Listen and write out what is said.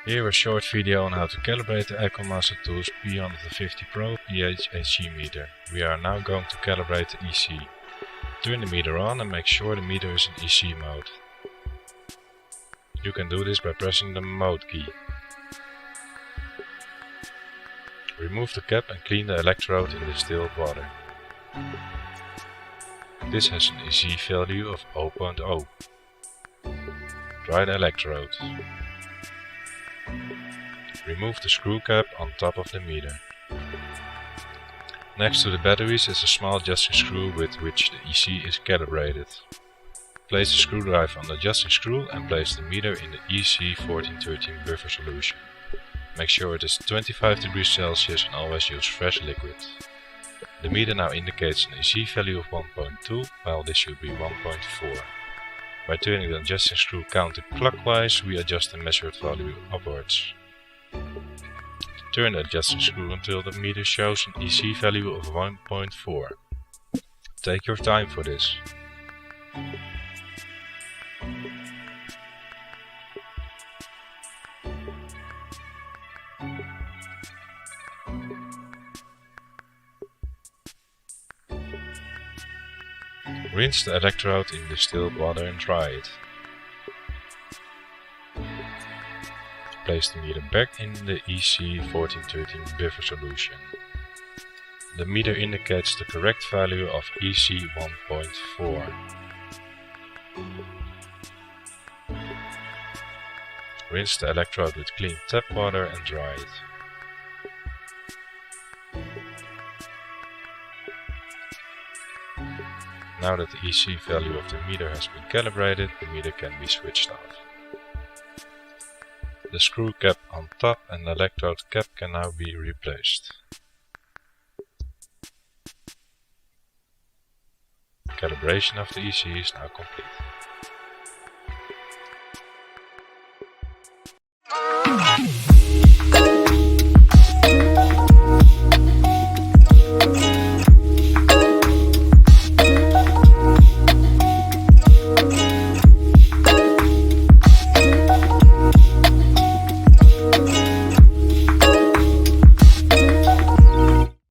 Here a short video on how to calibrate the Aqua Master Tools P150 Pro pH HC meter. We are now going to calibrate the EC. Turn the meter on and make sure the meter is in EC mode. You can do this by pressing the mode key. Remove the cap and clean the electrode in distilled water. This has an EC value of 0.0. Dry the electrode. Remove the screw cap on top of the meter. Next to the batteries is a small adjusting screw with which the EC is calibrated. Place the screwdriver on the adjusting screw and place the meter in the EC 1413 buffer solution. Make sure it is 25 degrees Celsius and always use fresh liquid. The meter now indicates an EC value of 1.2, while this should be 1.4. By turning the adjusting screw counterclockwise, we adjust the measured value upwards. Turn the adjusting screw until the meter shows an EC value of 1.4. Take your time for this. Rinse the electrode in distilled water and dry it. Place the meter back in the EC 1413 buffer solution. The meter indicates the correct value of EC 1.4. Rinse the electrode with clean tap water and dry it. Now that the EC value of the meter has been calibrated, the meter can be switched off. The screw cap on top and the electrode cap can now be replaced. Calibration of the EC is now complete.